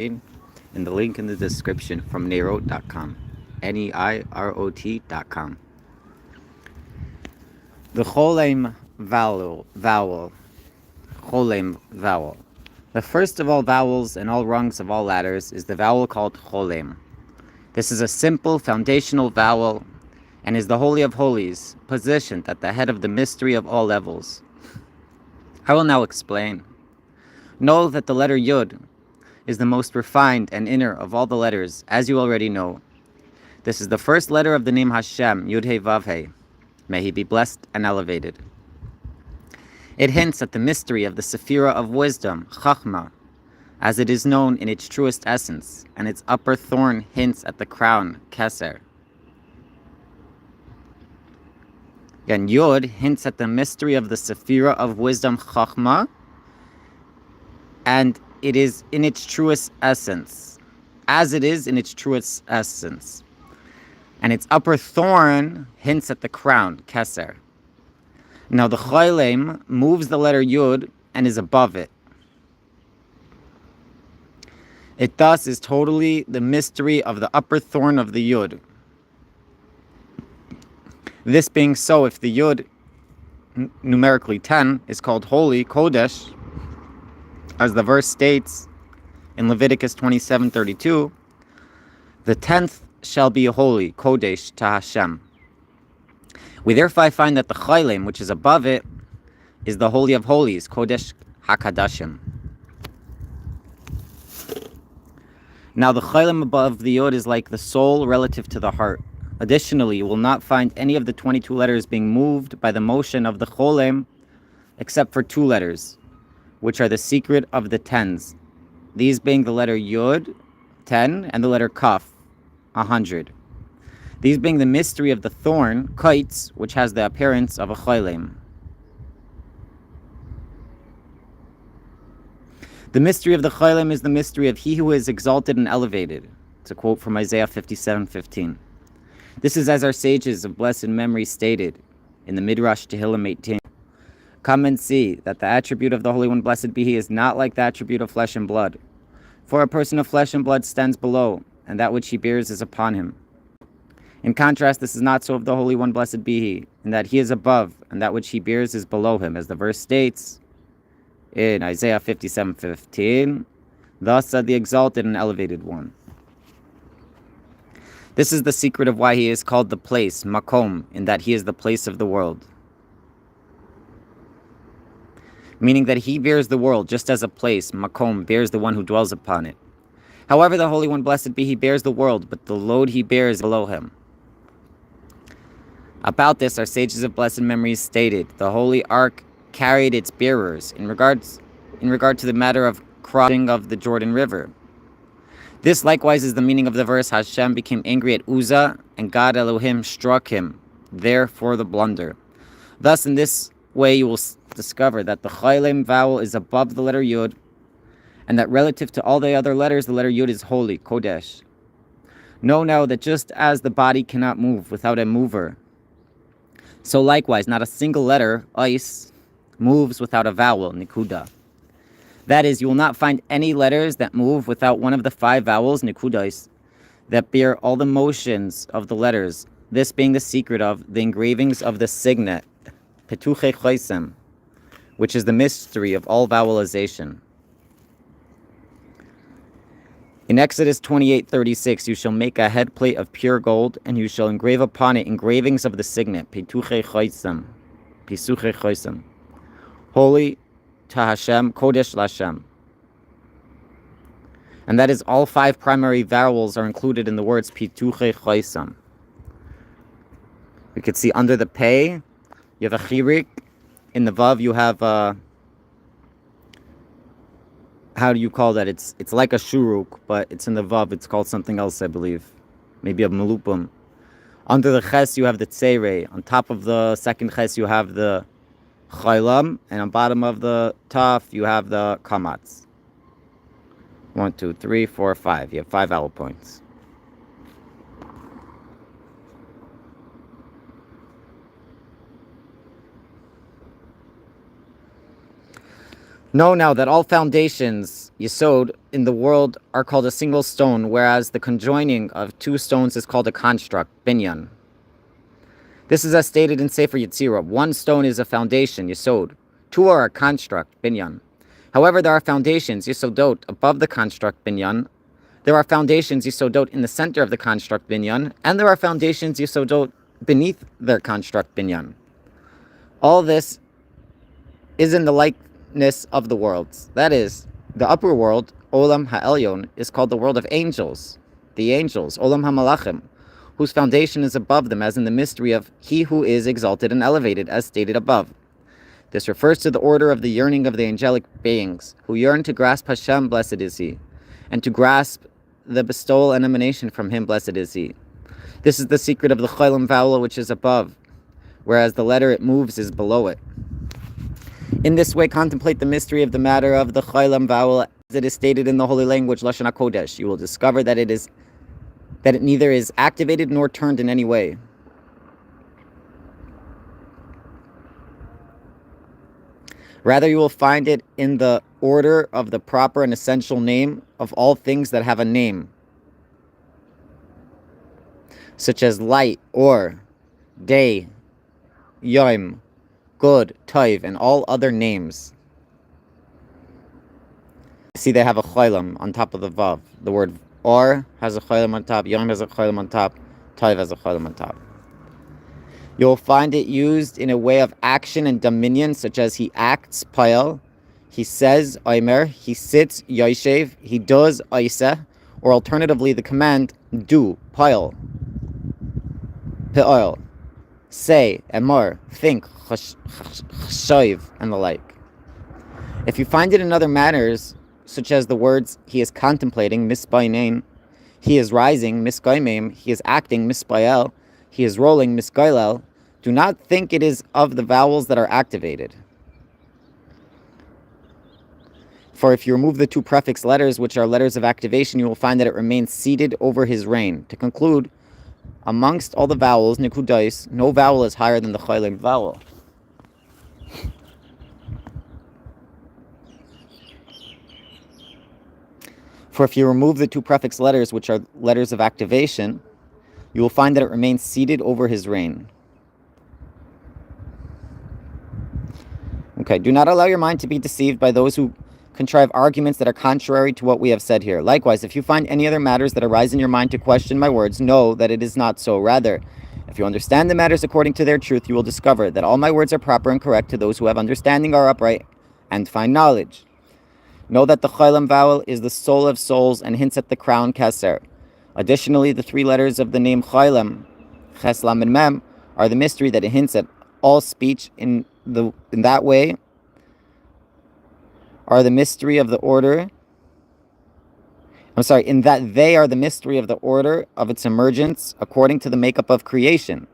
in the link in the description from neirot.com. Neirot.com. The cholem vowel. Cholem vowel. The first of all vowels and all rungs of all ladders is the vowel called cholem. This is a simple foundational vowel and is the Holy of Holies, positioned at the head of the mystery of all levels. I will now explain. Know that the letter Yud is the most refined and inner of all the letters, as you already know. This is the first letter of the name Hashem, Yud He Vav He. May he be blessed and elevated. It hints at the mystery of the Sephira of wisdom, Chachma, as it is known in its truest essence, and its upper thorn hints at the crown, Keser. Again, Yud hints at the mystery of the Sephira of wisdom, Chachma, and it is in its truest essence, as it is in its truest essence. And its upper thorn hints at the crown, Keser. Now the Cholem moves the letter Yud and is above it. It thus is totally the mystery of the upper thorn of the Yud. This being so, if the Yud, numerically 10, is called holy, Kodesh, as the verse states in Leviticus 27:32, the 10th shall be holy, Kodesh, to Hashem. We therefore find that the Cholem, which is above it, is the Holy of Holies, Kodesh HaKadashim. Now the Cholem above the Yod is like the soul relative to the heart. Additionally, you will not find any of the 22 letters being moved by the motion of the Cholem, except for 2 letters, which are the secret of the tens. These being the letter Yod, 10, and the letter Kaf, 100. These being the mystery of the thorn, Kaitz, which has the appearance of a Cholem. The mystery of the Cholem is the mystery of he who is exalted and elevated. It's a quote from Isaiah 57:15. This is as our sages of blessed memory stated in the Midrash Tehillim 18. Come and see that the attribute of the Holy One, blessed be He, is not like the attribute of flesh and blood. For a person of flesh and blood stands below, and that which he bears is upon him. In contrast, this is not so of the Holy One, blessed be He, in that He is above, and that which He bears is below Him, as the verse states in Isaiah 57:15, thus said the exalted and elevated one. This is the secret of why He is called the place, Makom, in that He is the place of the world. Meaning that He bears the world just as a place, Makom, bears the one who dwells upon it. However, the Holy One, blessed be He, bears the world, but the load He bears is below Him. About this, our sages of blessed memory stated, the Holy Ark carried its bearers in regard to the matter of crossing of the Jordan River. This likewise is the meaning of the verse, Hashem became angry at Uzzah, and God Elohim struck him there for the blunder. Thus, in this way, you will discover that the Cholem vowel is above the letter Yud, and that relative to all the other letters, the letter Yud is holy, Kodesh. Know now that just as the body cannot move without a mover, so likewise, not a single letter, Ice, moves without a vowel, Nikuda. That is, you will not find any letters that move without one of the 5 vowels, Nikudais, that bear all the motions of the letters, this being the secret of the engravings of the signet, Petuche Choisem, which is the mystery of all vowelization. In Exodus 28:36, you shall make a headplate of pure gold, and you shall engrave upon it engravings of the signet, Petuche Choisem, Pisuche Choisem, holy to Hashem, Kodesh Lashem. And that is, all 5 primary vowels are included in the words Pituche Choisem. We could see under the Pei, you have a Chirik. In the Vav, you have how do you call that? It's like a Shuruk, but it's in the Vav. It's called something else, I believe. Maybe a Melupum. Under the Ches, you have the Tseirei. On top of the second Ches, you have the Chaylam, and on bottom of the Taf, you have the Kamatz. 1, 2, 3, 4, 5. You have 5 vowel points. Know now that all foundations, Yesod, in the world are called a single stone, whereas the conjoining of two stones is called a construct, binyan. This is as stated in Sefer Yetzirah. One stone is a foundation, Yesod. Two are a construct, binyan. However, there are foundations, Yesodot, above the construct, binyan. There are foundations, Yesodot, in the center of the construct, binyan. And there are foundations, Yesodot, beneath their construct, binyan. All this is in the likeness of the worlds. That is, the upper world, Olam Ha'elyon, is called the world of angels, the angels, Olam HaMalachim, whose foundation is above them, as in the mystery of He who is exalted and elevated, as stated above. This refers to the order of the yearning of the angelic beings, who yearn to grasp Hashem, blessed is He, and to grasp the bestowal and emanation from Him, blessed is He. This is the secret of the Cholam vowel, which is above, whereas the letter it moves is below it. In this way, contemplate the mystery of the matter of the Cholam vowel, as it is stated in the holy language, Lashon HaKodesh. You will discover that it neither is activated nor turned in any way. Rather, you will find it in the order of the proper and essential name of all things that have a name, such as light, or, day, yom, good, toiv, and all other names. See, they have a cholam on top of the vav. The word or has a cholam on top, yom has a cholam on top, toiv has a cholam on top. You'll find it used in a way of action and dominion, such as he acts, payal, he says, oimer, he sits, yoshev, he does, oiseh, or alternatively the command, do, payal, pe'oil, say, emor, think, chashoiv, and the like. If you find it in other manners, such as the words, he is contemplating, misbainain, he is rising, misgaimim, he is acting, misbael, he is rolling, misgailel, do not think it is of the vowels that are activated. For if you remove the two prefix letters, which are letters of activation, you will find that it remains seated over his reign. To conclude, amongst all the vowels, nikudais, no vowel is higher than the cholam vowel. For if you remove the two prefix letters, which are letters of activation, you will find that it remains seated over his reign. Okay, do not allow your mind to be deceived by those who contrive arguments that are contrary to what we have said here. Likewise, if you find any other matters that arise in your mind to question my words, know that it is not so. Rather, if you understand the matters according to their truth, you will discover that all my words are proper and correct to those who have understanding, are upright, and find knowledge. Know that the cholam vowel is the soul of souls and hints at the crown keser. Additionally, the three letters of the name cholam, ches, lam, and mem, are the mystery that it hints at all speech in that way, are the mystery of the order. In that they are the mystery of the order of its emergence according to the makeup of creation.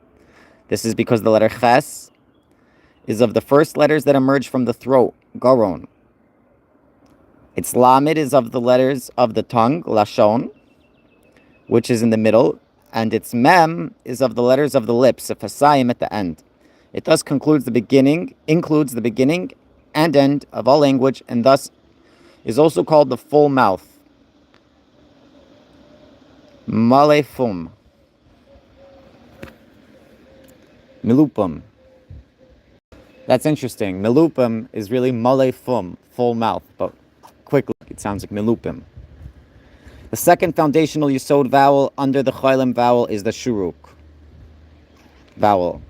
This is because the letter ches is of the first letters that emerge from the throat, garon. Its lamed is of the letters of the tongue, lashon, which is in the middle, and its mem is of the letters of the lips, fasayim, at the end. It thus includes the beginning and end of all language, and thus is also called the full mouth. Malefum. Milupum. That's interesting. Milupum is really malefum, full mouth, but quickly it sounds like milupim. The second foundational yesod vowel under the cholam vowel is the shuruk vowel.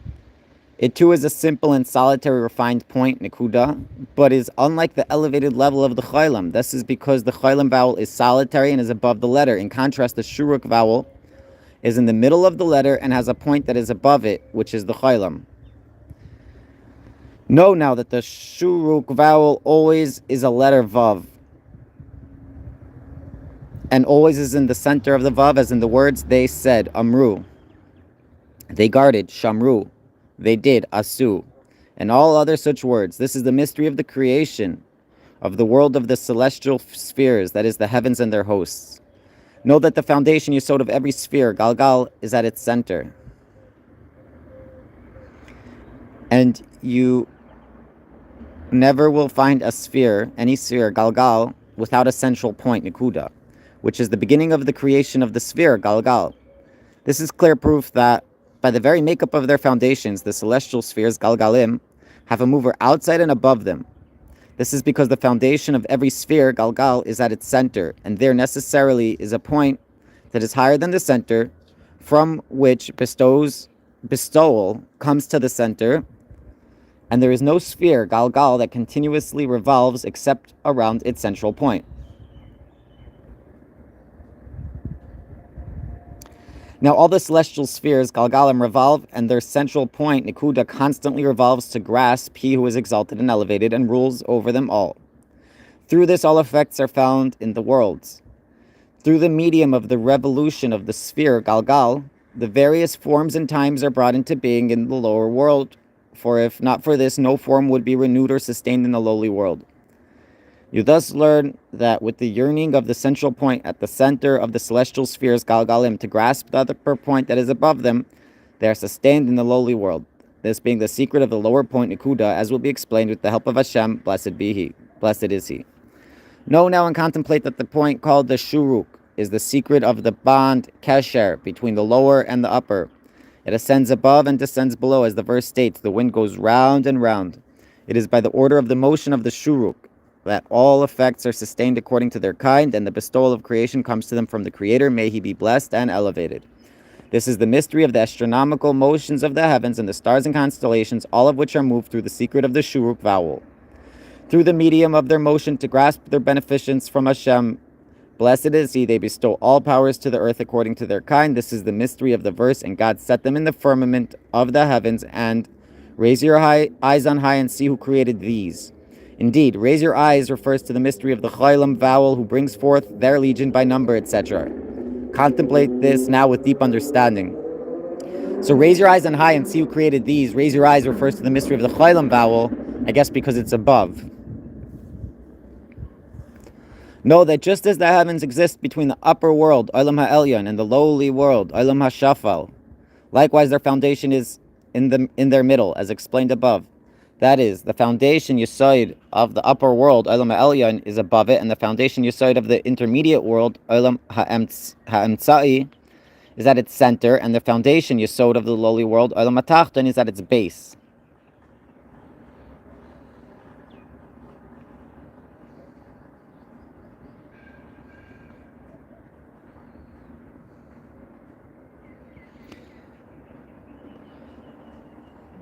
It too is a simple and solitary refined point, nikuda, but is unlike the elevated level of the cholam. This is because the cholam vowel is solitary and is above the letter. In contrast, the shuruk vowel is in the middle of the letter and has a point that is above it, which is the cholam. Know now that the shuruk vowel always is a letter vav, and always is in the center of the vav, as in the words they said, amru, they guarded, shamru, they did, asu, and all other such words. This is the mystery of the creation of the world of the celestial spheres, that is, the heavens and their hosts. Know that the foundation yesod of every sphere, Galgal, is at its center. And you never will find a sphere, any sphere, galgal, without a central point, nikuda, which is the beginning of the creation of the sphere, galgal. This is clear proof that, by the very makeup of their foundations, the celestial spheres, galgalim, have a mover outside and above them. This is because the foundation of every sphere, galgal, is at its center, and there necessarily is a point that is higher than the center, from which bestowal comes to the center, and there is no sphere, galgal, that continuously revolves except around its central point. Now all the celestial spheres, galgalim, revolve, and their central point, nikuda, constantly revolves to grasp he who is exalted and elevated and rules over them all. Through this, all effects are found in the worlds. Through the medium of the revolution of the sphere, galgal, the various forms and times are brought into being in the lower world, for if not for this, no form would be renewed or sustained in the lowly world. You thus learn that with the yearning of the central point at the center of the celestial spheres, galgalim, to grasp the upper point that is above them, they are sustained in the lowly world. This being the secret of the lower point, nikuda, as will be explained with the help of Hashem, blessed be He, blessed is He. Know now and contemplate that the point called the shuruk is the secret of the bond, kesher, between the lower and the upper. It ascends above and descends below, as the verse states, the wind goes round and round. It is by the order of the motion of the shuruk that all effects are sustained according to their kind, and the bestowal of creation comes to them from the Creator. May He be blessed and elevated. This is the mystery of the astronomical motions of the heavens and the stars and constellations, all of which are moved through the secret of the shuruk vowel. Through the medium of their motion to grasp their beneficence from Hashem, blessed is He, they bestow all powers to the earth according to their kind. This is the mystery of the verse, and God set them in the firmament of the heavens, and raise your eyes on high and see who created these. Indeed, raise your eyes refers to the mystery of the Chaylam vowel, who brings forth their legion by number, etc. Contemplate this now with deep understanding. So raise your eyes on high and see who created these. Raise your eyes refers to the mystery of the Chaylam vowel, I guess because it's above. Know that just as the heavens exist between the upper world, Olam HaElyon, and the lowly world, Olam HaShafal, likewise their foundation is in their middle, as explained above. That is, the foundation Yesod of the upper world, Olam HaElyon, is above it, and the foundation Yesod of the intermediate world, Olam HaEmtzai, is at its center, and the foundation Yesod of the lowly world, Olam HaTachton, is at its base.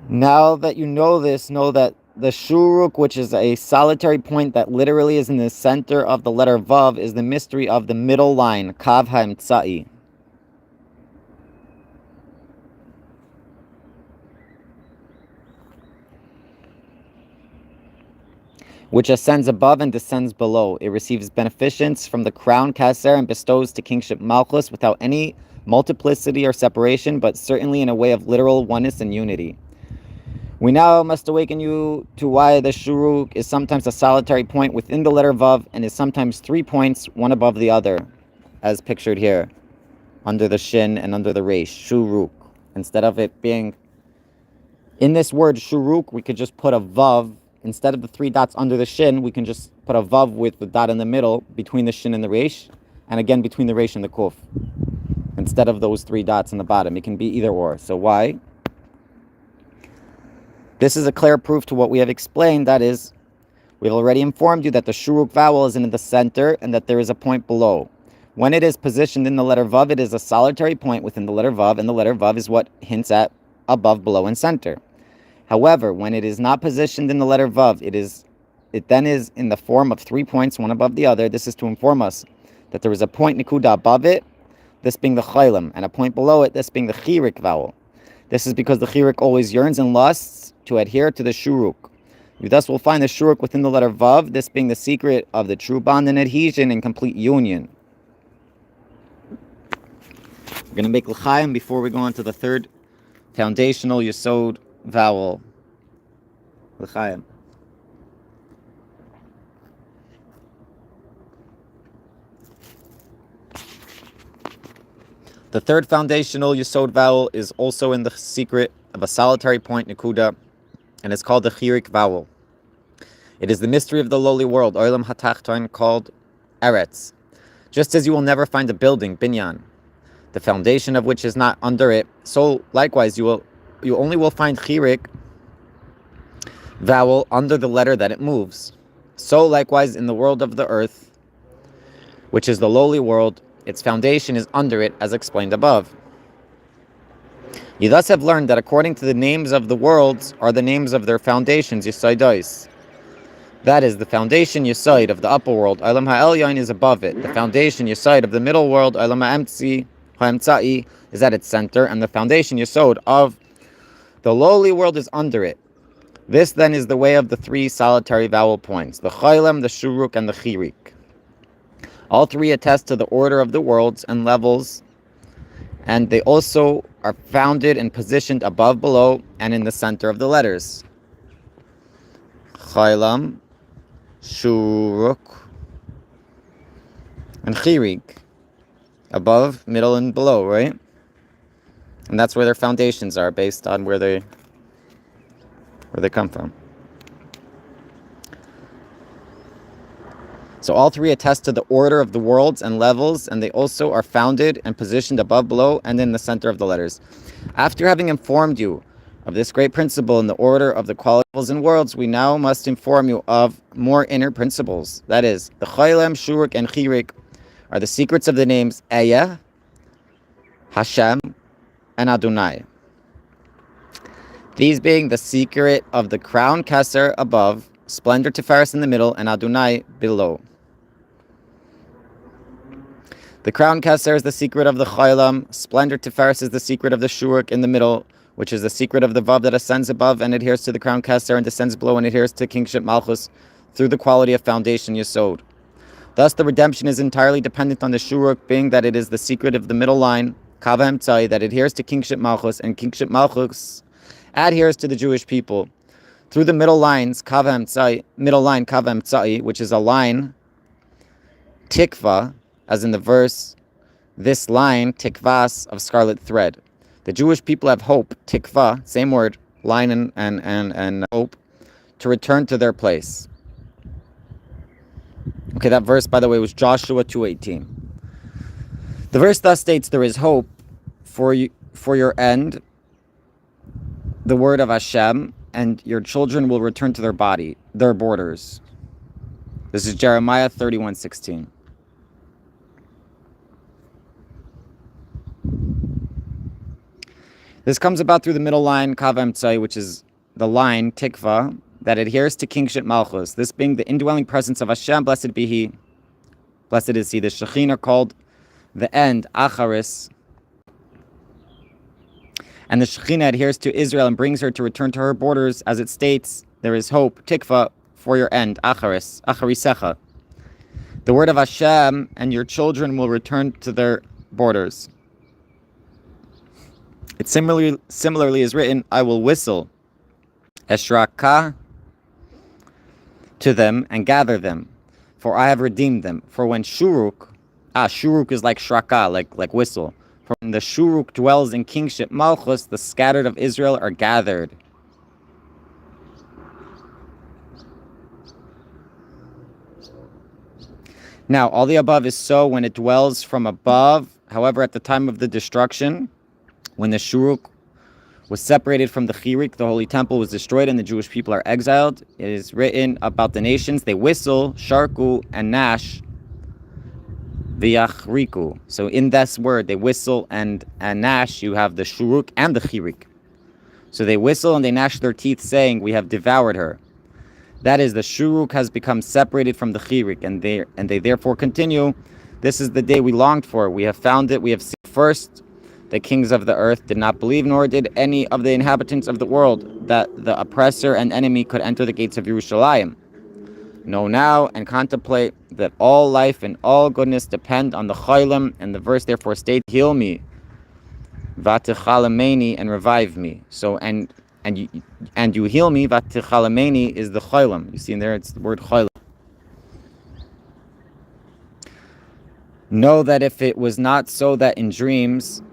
Now that you know this, know that the shuruk, which is a solitary point that literally is in the center of the letter Vav, is the mystery of the middle line, Kav HaEmtzai. Which ascends above and descends below. It receives beneficence from the crown Kaser and bestows to kingship Malchus without any multiplicity or separation, but certainly in a way of literal oneness and unity. We now must awaken you to why the shuruk is sometimes a solitary point within the letter Vav and is sometimes 3 points, one above the other, as pictured here, under the shin and under the resh, shuruk. Instead of it being, in this word shuruk, we could just put a Vav. Instead of the 3 dots under the shin, we can just put a Vav with the dot in the middle between the shin and the resh, and again between the resh and the kuf. Instead of those 3 dots in the bottom, it can be either or. So why? This is a clear proof to what we have explained. That is, we've already informed you that the shuruk vowel is in the center and that there is a point below. When it is positioned in the letter Vav, it is a solitary point within the letter Vav, and the letter Vav is what hints at above, below, and center. However, when it is not positioned in the letter Vav, it then is in the form of 3 points, one above the other. This is to inform us that there is a point nikuda above it, this being the chaylam, and a point below it, this being the chirik vowel. This is because the chirik always yearns and lusts to adhere to the shuruk. You thus will find the shuruk within the letter Vav, this being the secret of the true bond and adhesion and complete union. We're going to make l'chaim before we go on to the third foundational yesod vowel. L'chaim. The third foundational yesod vowel is also in the secret of a solitary point, nikuda, and it's called the chirik vowel. It is the mystery of the lowly world, Olam Hatachton, called Eretz. Just as you will never find a building, Binyan, the foundation of which is not under it, so likewise you only will find Chirik, vowel, under the letter that it moves. So likewise in the world of the earth, which is the lowly world, its foundation is under it, as explained above. You thus have learned that according to the names of the worlds are the names of their foundations, Yesaidos. That is, the foundation Yesaid of the upper world, Olam Ha'elyon, is above it. The foundation Yesaid of the middle world, Olam Ha'emtzai, is at its center, and the foundation Yesod of the lowly world is under it. This then is the way of the three solitary vowel points, the Chaylam, the Shuruk, and the Chirik. All three attest to the order of the worlds and levels, and they also are founded and positioned above, below, and in the center of the letters. Chaylam, Shuruk, and Chirik. Above, middle, and below, right? And that's where their foundations are, based on where they come from. So all three attest to the order of the worlds and levels, and they also are founded and positioned above, below, and in the center of the letters. After having informed you of this great principle in the order of the qualities and worlds, we now must inform you of more inner principles. That is, the Chaylem, Shuruk, and Chirik are the secrets of the names Ehyeh, Hashem, and Adonai. These being the secret of the crown Keser above, splendor Tiferes in the middle, and Adonai below. The crown Keser is the secret of the Chaylam, splendor Tiferes is the secret of the Shuruk in the middle, which is the secret of the Vav that ascends above and adheres to the crown Keser and descends below and adheres to kingship Malchus through the quality of foundation Yesod. Thus the redemption is entirely dependent on the Shuruk, being that it is the secret of the middle line, Kav HaEmtzai, that adheres to kingship Malchus, and kingship Malchus adheres to the Jewish people. Through the middle lines, Kav HaEmtzai, which is a line, Tikva, as in the verse, this line, Tikvas, of scarlet thread. The Jewish people have hope, Tikva, same word, line and hope, to return to their place. Okay, that verse, by the way, was Joshua 2:18. The verse thus states, there is hope for your end, the word of Hashem, and your children will return to their borders. This is Jeremiah 31:16. This comes about through the middle line, Kav HaEmtzai, which is the line, Tikva, that adheres to kingship Malchus. This being the indwelling presence of Hashem, blessed is He. The Shekhinah called the end, Acharis. And the Shekhinah adheres to Israel and brings her to return to her borders, as it states, there is hope, Tikva, for your end, Acharis, Acharisecha. The word of Hashem, and your children will return to their borders. It similarly is written, I will whistle, Eshraka, to them and gather them, for I have redeemed them. For when Shuruk is like Shraka, like whistle. For when the Shuruk dwells in kingship Malchus, the scattered of Israel are gathered. Now, all the above is so when it dwells from above. However, at the time of the destruction, when the Shuruk was separated from the Chirik, the holy temple was destroyed and the Jewish people are exiled. It is written about the nations, they whistle, Sharku, and Nash, V'yachriku. So in this word, they whistle and Nash, you have the Shuruk and the Chirik. So they whistle and they gnash their teeth, saying, we have devoured her. That is, the Shuruk has become separated from the Chirik, and they therefore continue, this is the day we longed for. We have found it, we have seen first. The kings of the earth did not believe, nor did any of the inhabitants of the world, that the oppressor and enemy could enter the gates of Yerushalayim. Know now and contemplate that all life and all goodness depend on the Chaylim, and the verse therefore states, heal me, Vatichalameni, and revive me. So, and you heal me, Vatichalameni is the Chaylim. You see in there, it's the word Chaylim. Know that if it was not so that in dreams,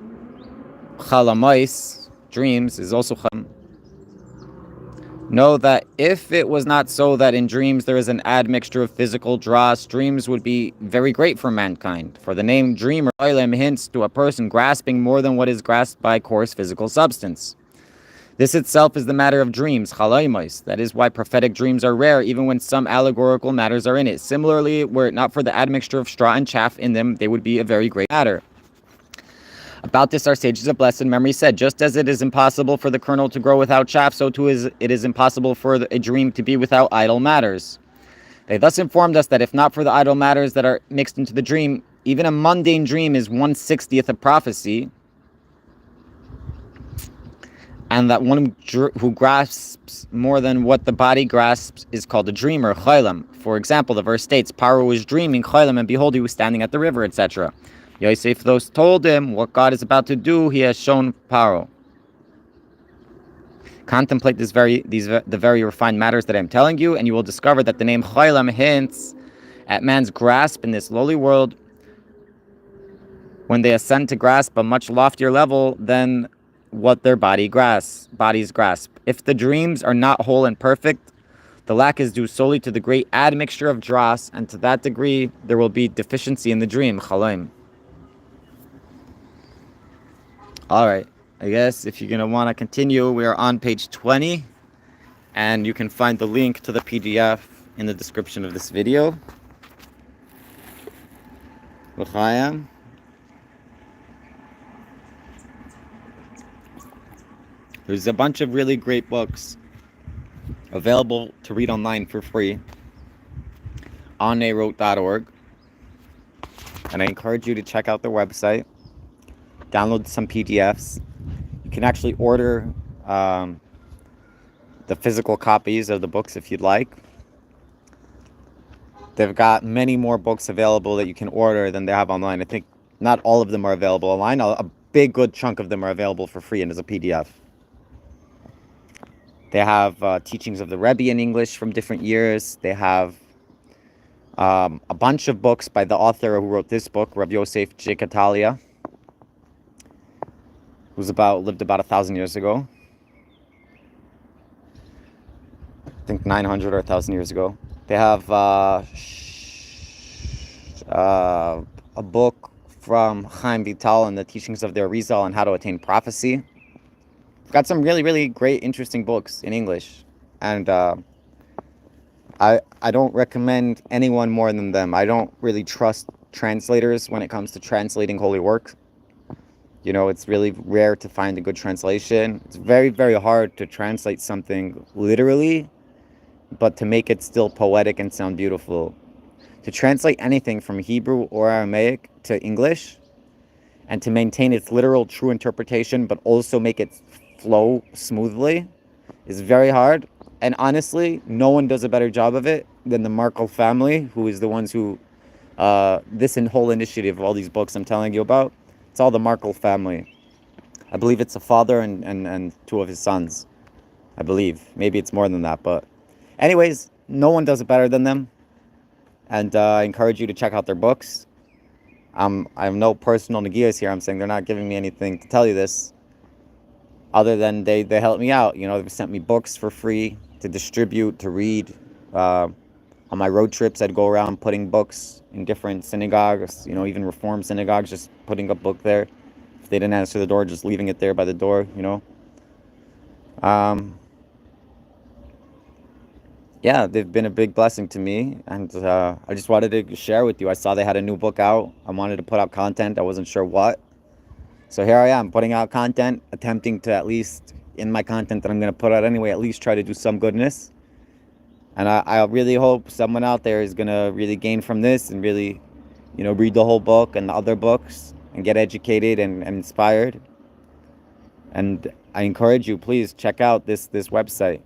Chalamais, dreams, is also chalam. Know that if it was not so that in dreams there is an admixture of physical dross, dreams would be very great for mankind. For the name dreamer hints to a person grasping more than what is grasped by coarse physical substance. This itself is the matter of dreams, chalaimos. That is why prophetic dreams are rare, even when some allegorical matters are in it. Similarly, were it not for the admixture of straw and chaff in them, they would be a very great matter. About this, our sages of blessed memory said, just as it is impossible for the kernel to grow without chaff, so too it is impossible for a dream to be without idle matters. They thus informed us that if not for the idle matters that are mixed into the dream, even a mundane dream is 1/60th of prophecy, and that one who grasps more than what the body grasps is called a dreamer, chaylam. For example, the verse states, Paro was dreaming, chaylam, and behold, he was standing at the river, etc. Yosef those told him what God is about to do, he has shown Paro. Contemplate the very refined matters that I am telling you, and you will discover that the name chaylam hints at man's grasp in this lowly world when they ascend to grasp a much loftier level than what their bodies grasp. If the dreams are not whole and perfect, the lack is due solely to the great admixture of dross, and to that degree there will be deficiency in the dream, chalaim. Alright, I guess if you're going to want to continue, we are on page 20, and you can find the link to the PDF in the description of this video. L'chaim. There's a bunch of really great books available to read online for free on nayrot.org, and I encourage you to check out their website, download some PDFs. You can actually order the physical copies of the books if you'd like. They've got many more books available that you can order than they have online. I think not all of them are available online. A big good chunk of them are available for free and as a PDF. They have teachings of the Rebbe in English from different years. They have a bunch of books by the author who wrote this book, Rabbi Yosef Jekatalia, who's lived about 1,000 years ago. I think 900 or 1,000 years ago. They have a book from Chaim Vital and the teachings of the Arizal on how to attain prophecy. Got some really, really great, interesting books in English, and I don't recommend anyone more than them. I don't really trust translators when it comes to translating holy work. You know, it's really rare to find a good translation. It's very, very hard to translate something literally, but to make it still poetic and sound beautiful. To translate anything from Hebrew or Aramaic to English, and to maintain its literal true interpretation, but also make it flow smoothly, is very hard. And honestly, no one does a better job of it than the Markle family, who is the ones who this whole initiative of all these books I'm telling you about, it's all the Markle family. I believe it's a father and two of his sons. I believe. Maybe it's more than that, but anyways, no one does it better than them. And I encourage you to check out their books. I have no personal negias here. I'm saying they're not giving me anything to tell you this, other than they help me out. You know, they've sent me books for free to distribute, to read. On my road trips, I'd go around putting books in different synagogues, you know, even Reform synagogues, just putting a book there. If they didn't answer the door, just leaving it there by the door, you know. Yeah, they've been a big blessing to me, and I just wanted to share with you. I saw they had a new book out. I wanted to put out content. I wasn't sure what. So here I am, putting out content, attempting to, at least in my content that I'm going to put out anyway, at least try to do some goodness. And I really hope someone out there is going to really gain from this and really, you know, read the whole book and the other books and get educated and inspired. And I encourage you, please check out this website,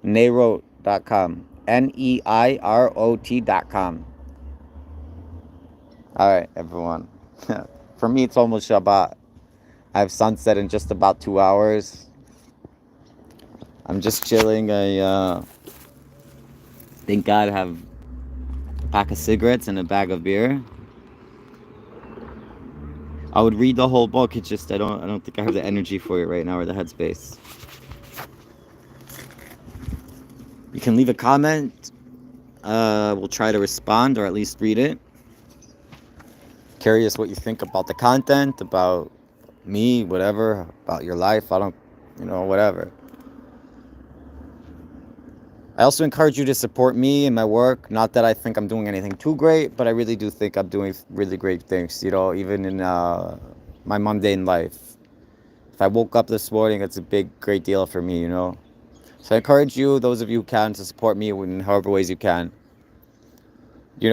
nayrot.com, NEIROT.com. All right, everyone. For me, it's almost Shabbat. I have sunset in just about 2 hours. I'm just chilling. I thank God I have a pack of cigarettes and a bag of beer. I would read the whole book. It's just I don't think I have the energy for it right now or the headspace. You can leave a comment. We'll try to respond or at least read it. Curious what you think about the content, about me, whatever, about your life. I don't, whatever. I also encourage you to support me and my work. Not that I think I'm doing anything too great, but I really do think I'm doing really great things, even in my mundane life. If I woke up this morning, it's a great deal for me, So I encourage you, those of you who can, to support me in however ways you can. You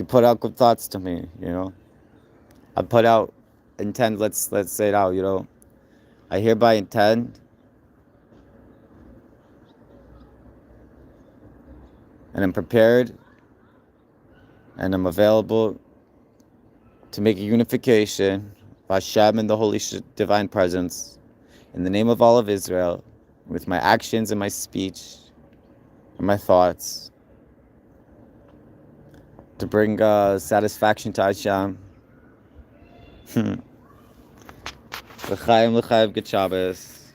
put out good thoughts to me, I put out, intend, let's say it out, I hereby intend and I'm prepared and I'm available to make a unification of Hashem and the Holy Divine Presence in the name of all of Israel, with my actions and my speech and my thoughts, to bring satisfaction to Hashem. L'chaim, good Shabbos.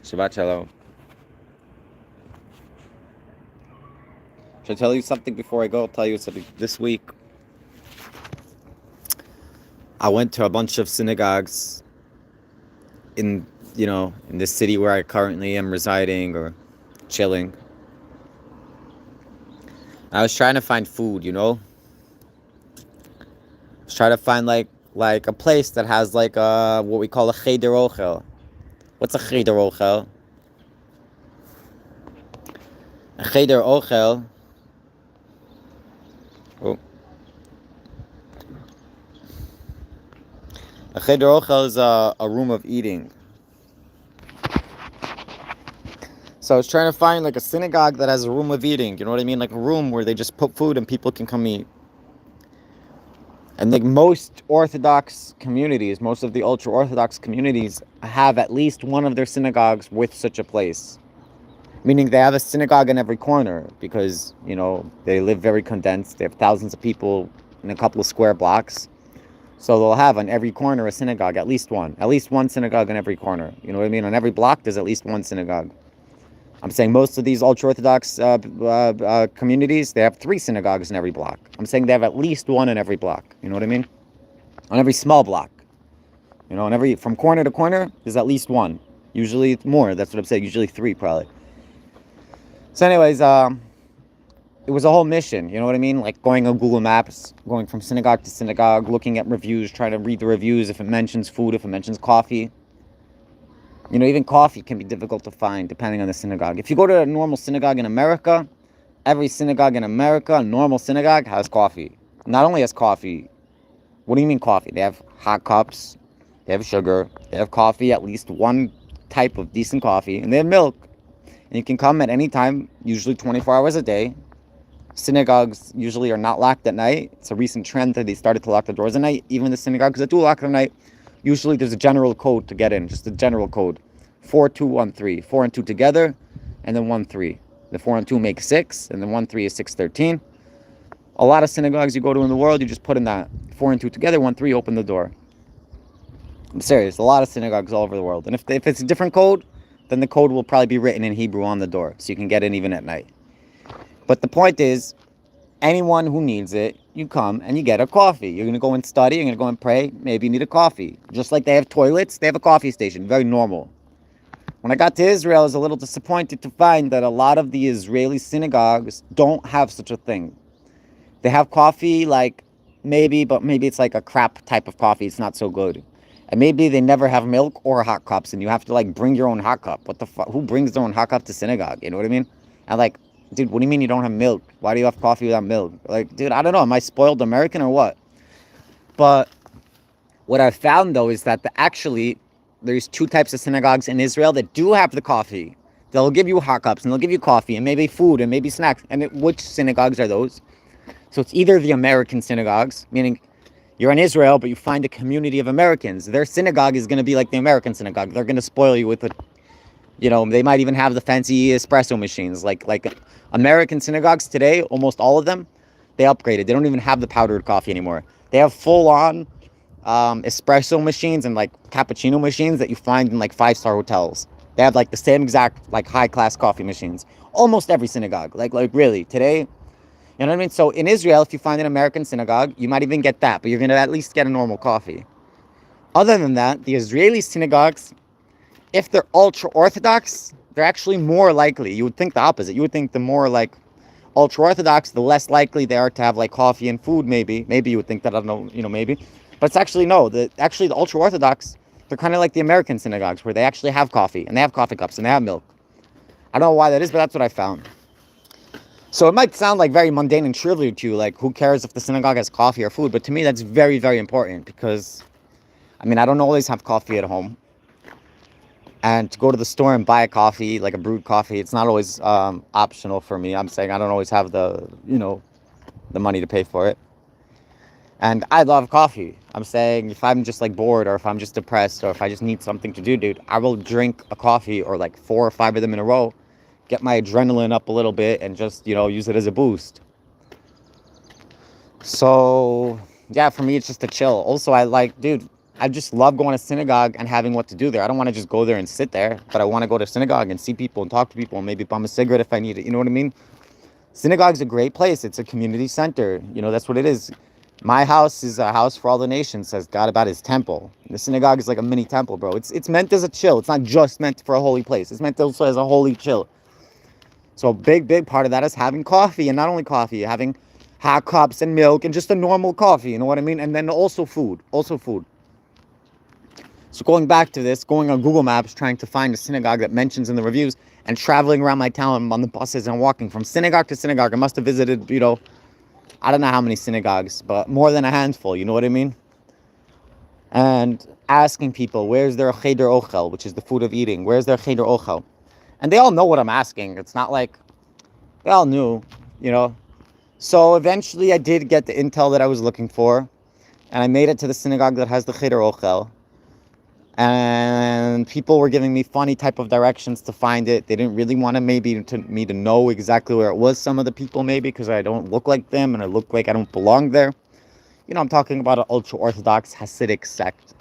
Shabbat shalom. Should I tell you something before I go? I'll tell you something. This week, I went to a bunch of synagogues in this city where I currently am residing or chilling. I was trying to find food, I was trying to find like a place that has like what we call a cheder ochel. What's a cheder ochel? A cheder ochel. Oh. A cheder ochel is a room of eating. So I was trying to find like a synagogue that has a room of eating. You know what I mean? Like a room where they just put food and people can come eat. And like most Orthodox communities, most of the ultra-Orthodox communities have at least one of their synagogues with such a place. Meaning they have a synagogue in every corner because, they live very condensed. They have thousands of people in a couple of square blocks. So they'll have on every corner a synagogue, at least one. At least one synagogue in every corner. You know what I mean? On every block, there's at least one synagogue. I'm saying most of these ultra-Orthodox communities, they have 3 synagogues in every block. I'm saying they have at least one in every block. You know what I mean? On every small block. From corner to corner, there's at least one. Usually more, that's what I'm saying. Usually 3, probably. So anyways, it was a whole mission. You know what I mean? Like going on Google Maps, going from synagogue to synagogue, looking at reviews, trying to read the reviews, if it mentions food, if it mentions coffee. Even coffee can be difficult to find depending on the synagogue. If you go to a normal synagogue in America, every synagogue in America, a normal synagogue, has coffee. Not only has coffee, what do you mean coffee? They have hot cups, they have sugar, they have coffee, at least one type of decent coffee, and they have milk. And you can come at any time, usually 24 hours a day. Synagogues usually are not locked at night. It's a recent trend that they started to lock the doors at night. Even the synagogues that do lock at night, usually there's a general code to get in, just a general code. 4213. 4 and 2 together, and then 1 3. The 4 and 2 make 6, and then 1 3 is 613. A lot of synagogues you go to in the world, you just put in that 4 and 2 together, 1 3, open the door. I'm serious, a lot of synagogues all over the world. And if it's a different code, then the code will probably be written in Hebrew on the door, so you can get in even at night. But the point is, anyone who needs it, you come and you get a coffee. You're going to go and study, you're going to go and pray, maybe you need a coffee. Just like they have toilets, they have a coffee station, very normal. When I got to Israel, I was a little disappointed to find that a lot of the Israeli synagogues don't have such a thing. They have coffee, but maybe it's like a crap type of coffee. It's not so good. And maybe they never have milk or hot cups, and you have to bring your own hot cup. What the fuck? Who brings their own hot cup to synagogue? You know what I mean? And dude, what do you mean you don't have milk? Why do you have coffee without milk? Dude, I don't know. Am I spoiled American or what? But what I found, though, is that there's 2 types of synagogues in Israel that do have the coffee. They'll give you hot cups, and they'll give you coffee, and maybe food, and maybe snacks. And which synagogues are those? So it's either the American synagogues, meaning you're in Israel, but you find a community of Americans. Their synagogue is going to be like the American synagogue. They're going to spoil you with they might even have the fancy espresso machines. Like American synagogues today, almost all of them, They upgraded. They don't even have the powdered coffee anymore. They have full-on espresso machines and like cappuccino machines that you find in like five-star hotels. They have like the same exact like high-class coffee machines. Almost every synagogue. Like really, today, you know what I mean? So in Israel, if you find an American synagogue, you might even get that, but you're going to at least get a normal coffee. Other than that, the Israeli synagogues, if they're ultra-Orthodox, they're actually more likely. You would think the opposite. You would think the more like ultra-Orthodox, the less likely they are to have like coffee and food, maybe. Maybe you would think that, I don't know, maybe. But it's actually no. Actually, the ultra-Orthodox, they're kind of like the American synagogues where they actually have coffee and they have coffee cups and they have milk. I don't know why that is, but that's what I found. So it might sound like very mundane and trivial to you, like who cares if the synagogue has coffee or food, but to me that's very, very important because, I don't always have coffee at home. And to go to the store and buy a coffee, like a brewed coffee, it's not always optional for me. I'm saying I don't always have the money to pay for it. And I love coffee. I'm saying if I'm just like bored or if I'm just depressed or if I just need something to do, dude, I will drink a coffee or like 4 or 5 of them in a row, get my adrenaline up a little bit and just, use it as a boost. So, yeah, for me, it's just a chill. Also, I just love going to synagogue and having what to do there. I don't want to just go there and sit there, but I want to go to synagogue and see people and talk to people and maybe bum a cigarette if I need it. You know what I mean? Synagogue's a great place. It's a community center. That's what it is. My house is a house for all the nations, says God about his temple. And the synagogue is like a mini temple, bro. It's meant as a chill. It's not just meant for a holy place. It's meant also as a holy chill. So a big part of that is having coffee, and not only coffee, having hot cups and milk and just a normal coffee, you know what I mean? And then also food. So going back to this, going on Google Maps, trying to find a synagogue that mentions in the reviews, and traveling around my town on the buses and walking from synagogue to synagogue. I must have visited, I don't know how many synagogues, but more than a handful, you know what I mean? And asking people, where's their cheder ochel, which is the food of eating? Where's their cheder ochel? And they all know what I'm asking. It's not like they all knew, So eventually I did get the intel that I was looking for, and I made it to the synagogue that has the cheder ochel. And people were giving me funny type of directions to find it. They didn't really want me to know exactly where it was. Some of the people maybe because I don't look like them and I look like I don't belong there. I'm talking about an ultra-Orthodox Hasidic sect.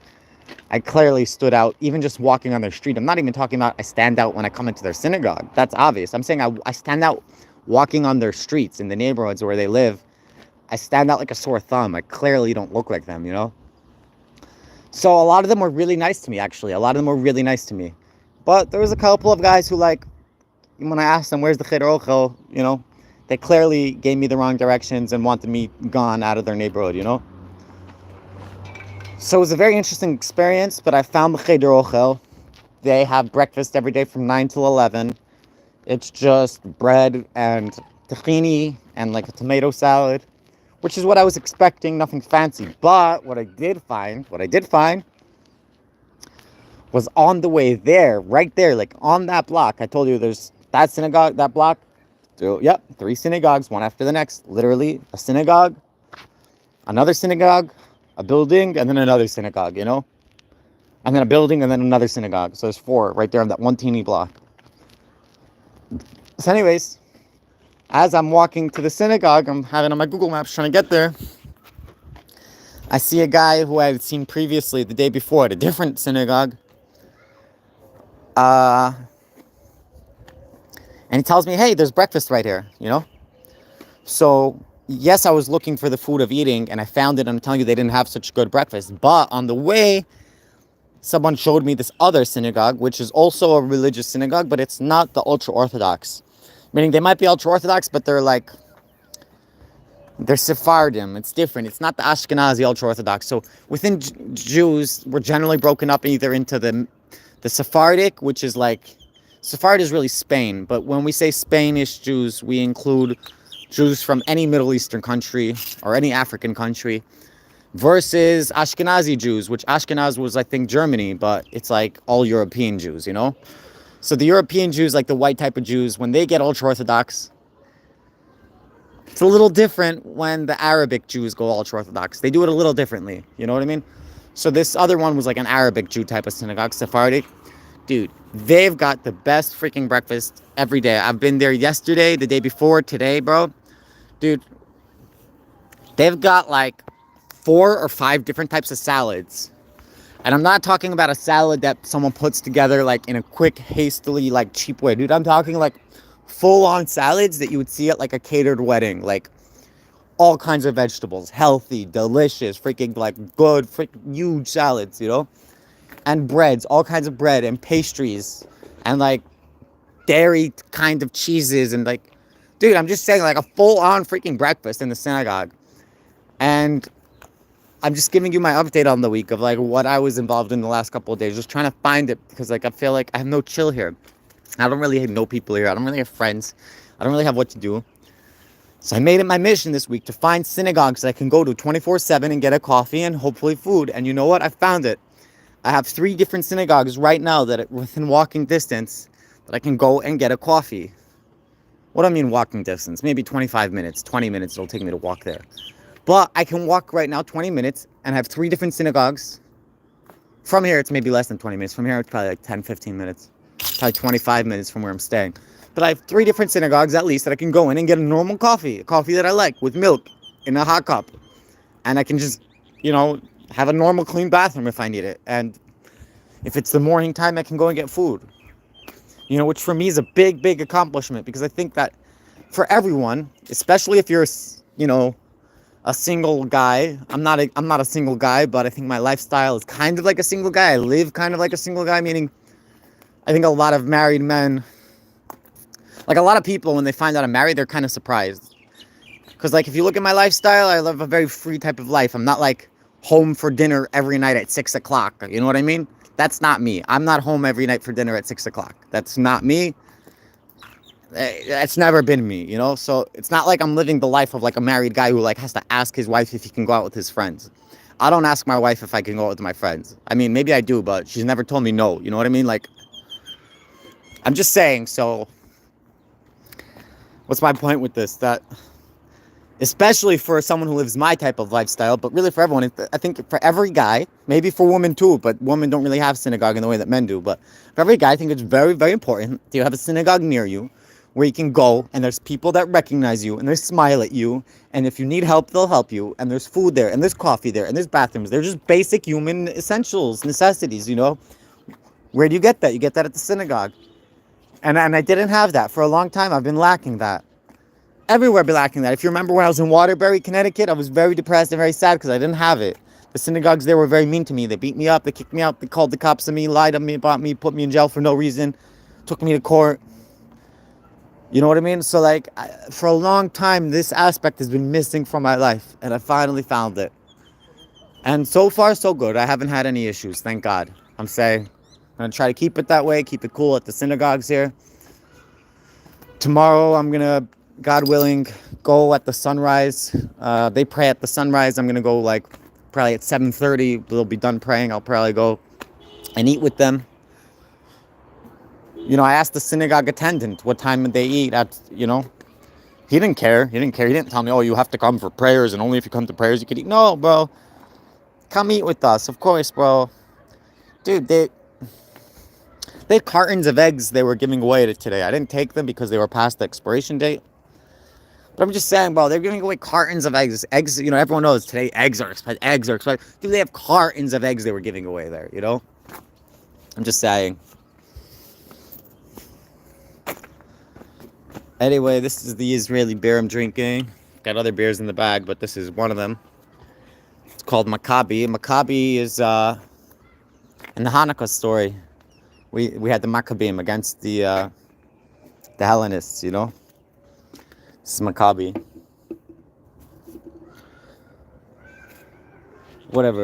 I clearly stood out even just walking on their street. I'm not even talking about I stand out when I come into their synagogue. That's obvious. I'm saying I stand out walking on their streets in the neighborhoods where they live. I stand out like a sore thumb. I clearly don't look like them, So a lot of them were really nice to me, actually. But there was a couple of guys who, when I asked them, where's the cheder ochel, they clearly gave me the wrong directions and wanted me gone out of their neighborhood, So it was a very interesting experience, but I found the cheder ochel. They have breakfast every day from 9 till 11. It's just bread and tahini and like a tomato salad, which is what I was expecting, nothing fancy. But what I did find was on the way there, right there, like on that block. I told you there's that synagogue, that block. So, yep, 3 synagogues, one after the next. Literally a synagogue, another synagogue, a building, and then another synagogue, And then a building, and then another synagogue. So there's 4 right there on that one teeny block. So anyways, as I'm walking to the synagogue, I'm having on my Google Maps trying to get there. I see a guy who I had seen previously the day before at a different synagogue. And he tells me, hey, there's breakfast right here, So, yes, I was looking for the food of eating, and I found it, and I'm telling you, they didn't have such good breakfast. But on the way, someone showed me this other synagogue, which is also a religious synagogue, but it's not the ultra-Orthodox. Meaning they might be ultra-Orthodox, but they're Sephardim. It's different. It's not the Ashkenazi ultra-Orthodox. So within Jews, we're generally broken up either into the Sephardic, which is Sephard is really Spain. But when we say Spanish Jews, we include Jews from any Middle Eastern country or any African country, versus Ashkenazi Jews, which Ashkenaz was, I think, Germany, but it's like all European Jews, So the European Jews, like the white type of Jews, when they get ultra-Orthodox, it's a little different when the Arabic Jews go ultra-Orthodox. They do it a little differently, you know what I mean? So this other one was like an Arabic Jew type of synagogue, Sephardic. Dude, they've got the best freaking breakfast every day. I've been there yesterday, the day before, today, bro. Dude, They've got like 4 or 5 different types of salads. And I'm not talking about a salad that someone puts together like in a quick, hastily, like cheap way. Dude, I'm talking like full-on salads that you would see at like a catered wedding. Like all kinds of vegetables, healthy, delicious, freaking like good, freaking huge salads, you know? And breads, all kinds of bread and pastries and like dairy kind of cheeses and like, dude, I'm just saying like a full-on freaking breakfast in the synagogue. And I'm just giving you my update on the week of like what I was involved in the last couple of days, just trying to find it because like I feel like I have no chill here. I don't really know people here. I don't really have friends. I don't really have what to do. So I made it my mission this week to find synagogues that I can go to 24/7 and get a coffee and hopefully food. And you know what? I found it. I have 3 different synagogues right now that are within walking distance that I can go and get a coffee. What do I mean walking distance? Maybe 25 minutes, 20 minutes it'll take me to walk there. But I can walk right now 20 minutes and have 3 different synagogues. From here, it's maybe less than 20 minutes. From here, it's probably like 10, 15 minutes. Probably 25 minutes from where I'm staying. But I have 3 different synagogues at least that I can go in and get a normal coffee. A coffee that I like with milk in a hot cup. And I can just, have a normal clean bathroom if I need it. And if it's the morning time, I can go and get food. Which for me is a big, big accomplishment. Because I think that for everyone, especially if you're, a single guy. I'm not a single guy, but I think my lifestyle is kind of like a single guy. I live kind of like a single guy, meaning I think a lot of married men, like a lot of people, when they find out I'm married, they're kind of surprised. Because like if you look at my lifestyle, I live a very free type of life. I'm not like home for dinner every night at 6 o'clock. You know what I mean? That's not me. I'm not home every night for dinner at 6 o'clock. That's not me. That's never been me, so it's not like I'm living the life of like a married guy who like has to ask his wife if he can go out with his friends. I don't ask my wife if I can go out with my friends. I mean, maybe I do, but she's never told me no. You know what I mean? Like, I'm just saying. So what's my point with this? That especially for someone who lives my type of lifestyle, but really for everyone, I think for every guy, maybe for women too, but women don't really have synagogue in the way that men do, but for every guy, I think it's very, very important that you have a synagogue near you where you can go and there's people that recognize you and they smile at you, and if you need help, they'll help you, and there's food there and there's coffee there and there's bathrooms. They're just basic human essentials, necessities, Where do you get that? You get that at the synagogue. And I didn't have that for a long time. I've been lacking that. Everywhere I've been lacking that. If you remember when I was in Waterbury, Connecticut, I was very depressed and very sad because I didn't have it. The synagogues there were very mean to me. They beat me up, they kicked me out, they called the cops on me, lied on me about me, put me in jail for no reason, took me to court. You know what I mean? So like, for a long time, this aspect has been missing from my life, and I finally found it. And so far, so good. I haven't had any issues, thank God. I'm going to try to keep it that way, keep it cool at the synagogues here. Tomorrow, I'm going to, God willing, go at the sunrise. They pray at the sunrise. I'm going to go like probably at 7:30. They'll be done praying. I'll probably go and eat with them. I asked the synagogue attendant what time would they eat at, He didn't care. He didn't tell me, oh, you have to come for prayers and only if you come to prayers you can eat. No, bro. Come eat with us. Of course, bro. Dude, they had cartons of eggs they were giving away today. I didn't take them because they were past the expiration date. But I'm just saying, bro, they're giving away cartons of eggs. Eggs, everyone knows today eggs are expensive. Eggs are expensive. Dude, they have cartons of eggs they were giving away there, I'm just saying. Anyway, this is the Israeli beer I'm drinking. Got other beers in the bag, but this is one of them. It's called Maccabi. Maccabi is in the Hanukkah story. We had the Maccabees against the Hellenists, This is Maccabi. Whatever.